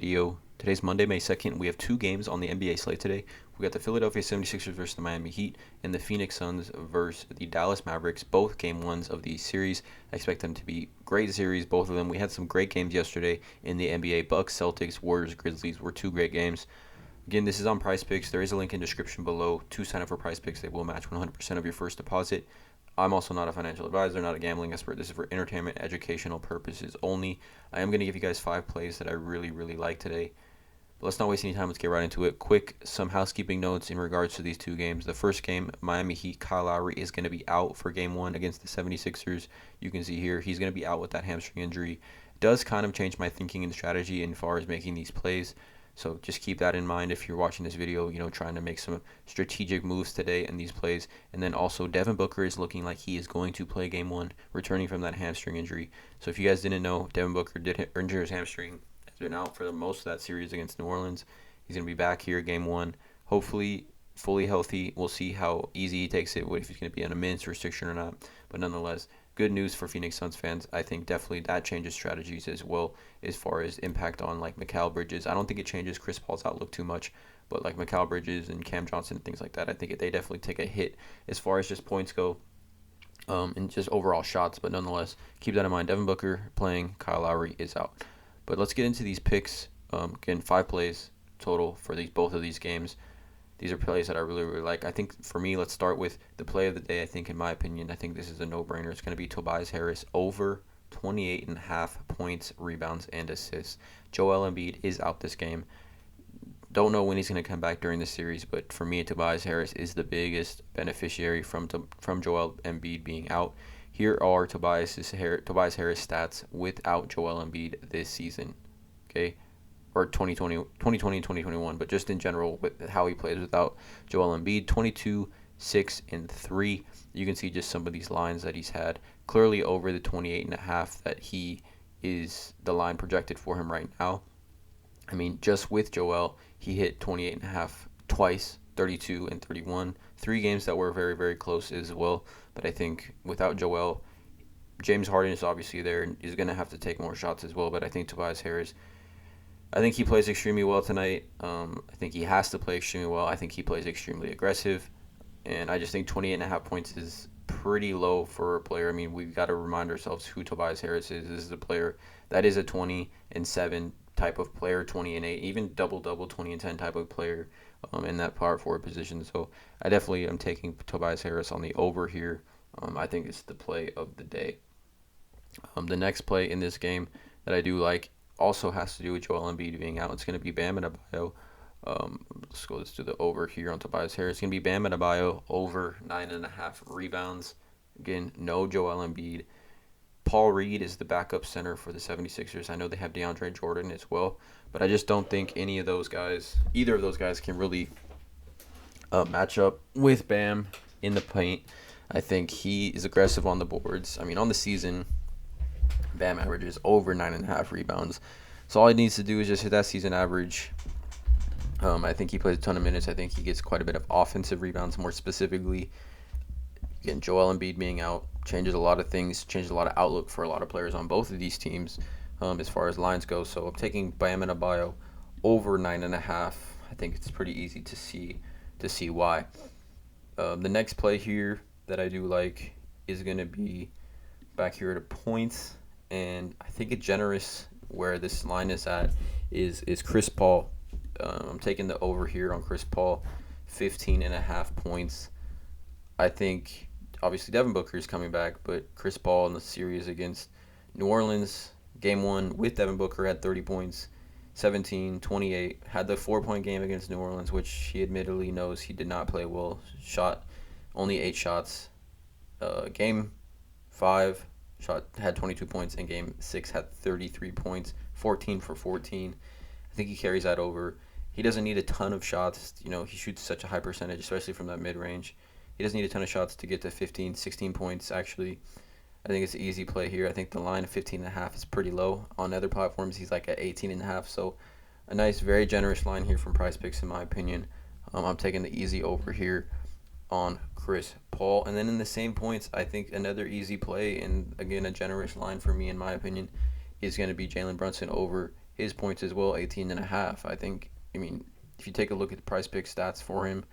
Video. Today's Monday, May 2nd. We have two games on the NBA slate today. We got the Philadelphia 76ers versus the Miami Heat and the Phoenix Suns versus the Dallas Mavericks, both game ones of the series. I expect them to be great series, both of them. We had some great games yesterday in the NBA. Bucks, Celtics, Warriors, Grizzlies were two great games. Again, this is on PrizePicks. There is a link in the description below to sign up for PrizePicks. They will match 100% of your first deposit. I'm also not a financial advisor, not a gambling expert. This is for entertainment, educational purposes only. I am going to give you guys 5 plays that I really like today. But let's not waste any time. Let's get right into it. Some housekeeping notes in regards to these two games. The first game, Miami Heat, Kyle Lowry is going to be out for game 1 against the 76ers. You can see here, he's going to be out with that hamstring injury. It does kind of change my thinking and strategy in far as making these plays. So just keep that in mind if you're watching this video, trying to make some strategic moves today in these plays. And then also Devin Booker is looking like he is going to play game 1, returning from that hamstring injury. So if you guys didn't know, Devin Booker did injure his hamstring, has been out for the most of that series against New Orleans. He's going to be back here game 1, hopefully fully healthy. We'll see how easy he takes it, if he's going to be on a minutes restriction or not. But nonetheless, good news for Phoenix Suns fans. I think definitely that changes strategies as well as far as impact on like Mikal Bridges. I don't think it changes Chris Paul's outlook too much, but like Mikal Bridges and Cam Johnson and things like that, I think they definitely take a hit as far as just points go and just overall shots. But nonetheless, keep that in mind. Devin Booker playing, Kyle Lowry is out. But let's get into these picks. Again, 5 plays total for both of these games. These are plays that I really like. I think for me, let's start with the play of the day. I think, in my opinion, I think this is a no-brainer. It's going to be Tobias Harris over 28.5 points, rebounds, and assists. Joel Embiid is out this game. Don't know when he's going to come back during the series, but for me, Tobias Harris is the biggest beneficiary from Joel Embiid being out. Here are Tobias Harris stats without Joel Embiid this season. Okay. Or 2020 and 2021, but just in general with how he plays without Joel Embiid, 22, 6, and 3. You can see just some of these lines that he's had, clearly over the 28.5 that he is the line projected for him right now. I mean, just with Joel, he hit 28.5 twice, 32 and 31. 3 games that were very close as well, but I think without Joel, James Harden is obviously there and is going to have to take more shots as well, but I think Tobias Harris, I think he plays extremely well tonight. I think he has to play extremely well. I think he plays extremely aggressive. And I just think 28.5 points is pretty low for a player. I mean, we've got to remind ourselves who Tobias Harris is. This is a player that is a 20-7 type of player, 20-8, even double-double, 20-10 type of player in that power forward position. So I definitely am taking Tobias Harris on the over here. I think it's the play of the day. The next play in this game that I do like also has to do with Joel Embiid being out. It's going to be Bam Adebayo. Let's do the over here on Tobias Harris. It's going to be Bam Adebayo over 9.5 rebounds. Again, no Joel Embiid. Paul Reed is the backup center for the 76ers. I know they have DeAndre Jordan as well, but I just don't think either of those guys can really match up with Bam in the paint. I think he is aggressive on the boards. I mean, on the season, Bam averages over 9.5 rebounds. So all he needs to do is just hit that season average. I think he plays a ton of minutes. I think he gets quite a bit of offensive rebounds, more specifically. Again, Joel Embiid being out changes a lot of things, changes a lot of outlook for a lot of players on both of these teams as far as lines go. So I'm taking Bam Adebayo over 9.5. I think it's pretty easy to see why. The next play here that I do like is going to be back here at points. And I think a generous where this line is at is Chris Paul. I'm taking the over here on Chris Paul, 15.5 points. I think obviously Devin Booker is coming back, but Chris Paul in the series against New Orleans, game 1 with Devin Booker had 30 points, 17, 28, had the 4-point game against New Orleans, which he admittedly knows he did not play well. Shot only 8 shots. Game 5 had 22 points, and game 6 had 33 points, 14 for 14. I think he carries that over. He doesn't need a ton of shots. He shoots such a high percentage, especially from that mid-range. He doesn't need a ton of shots to get to 15, 16 points, actually. I think it's an easy play here. I think the line of 15.5 is pretty low. On other platforms, he's like at 18.5. So a nice, very generous line here from PrizePicks, in my opinion. I'm taking the easy over here on Chris Paul. And then in the same points, I think another easy play, and again, a generous line for me, in my opinion, is going to be Jalen Brunson over his points as well, 18.5. I mean, if you take a look at the PrizePicks stats for him,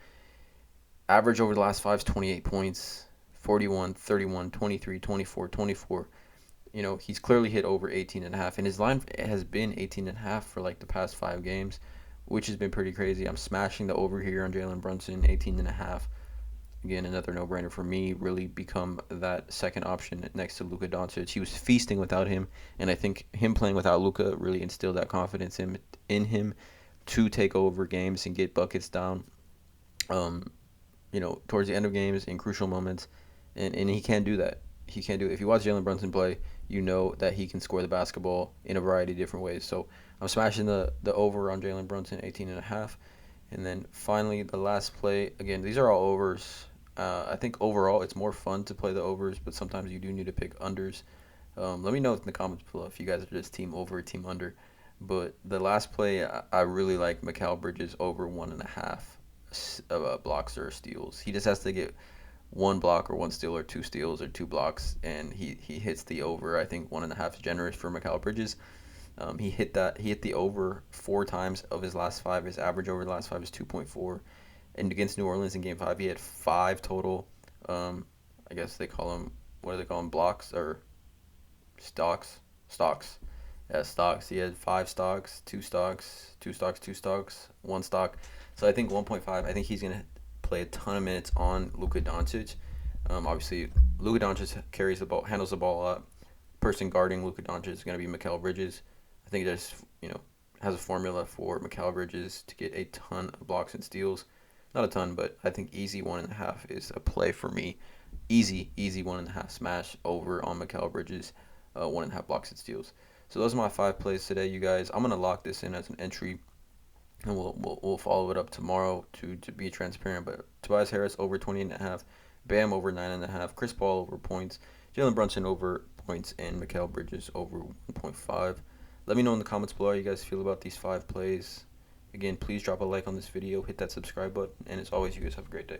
average over the last five is 28 points, 41, 31, 23, 24, 24. He's clearly hit over 18.5, and his line has been 18.5 for like the past 5 games, which has been pretty crazy. I'm smashing the over here on Jalen Brunson, 18.5. Again, another no-brainer for me. Really become that second option next to Luka Doncic. He was feasting without him, and I think him playing without Luka really instilled that confidence in him to take over games and get buckets down. Um, Towards the end of games in crucial moments, and he can do that. He can do it. If you watch Jalen Brunson play, you know that he can score the basketball in a variety of different ways. So I'm smashing the over on Jalen Brunson, 18.5. And then finally, the last play. Again, these are all overs. I think overall it's more fun to play the overs, but sometimes you do need to pick unders. Let me know in the comments below if you guys are just team over or team under. But the last play, I really like Mikal Bridges over 1.5 blocks or steals. He just has to get one block or one steal or two steals or two blocks, and he hits the over. I think 1.5 is generous for Mikal Bridges. He hit the over 4 times of his last 5. His average over the last 5 is 2.4. And against New Orleans in Game 5, he had 5 total. I guess they call them, what do they call them? Blocks or stocks? Stocks. Yeah, stocks. He had 5 stocks, 2 stocks, 2 stocks, 2 stocks, 1 stock. So I think 1.5. I think he's gonna play a ton of minutes on Luka Doncic. Obviously, Luka Doncic carries the ball, handles the ball a lot. Person guarding Luka Doncic is going to be Mikal Bridges. I think there's, has a formula for Mikal Bridges to get a ton of blocks and steals. Not a ton, but I think easy 1.5 is a play for me. Easy 1.5 smash over on Mikal Bridges, 1.5 blocks and steals. So those are my 5 plays today, you guys. I'm gonna lock this in as an entry, and we'll follow it up tomorrow to be transparent. But Tobias Harris over 20.5, Bam over 9.5, Chris Paul over points, Jalen Brunson over points, and Mikal Bridges over 1.5. Let me know in the comments below how you guys feel about these 5 plays. Again, please drop a like on this video, hit that subscribe button, and as always, you guys have a great day.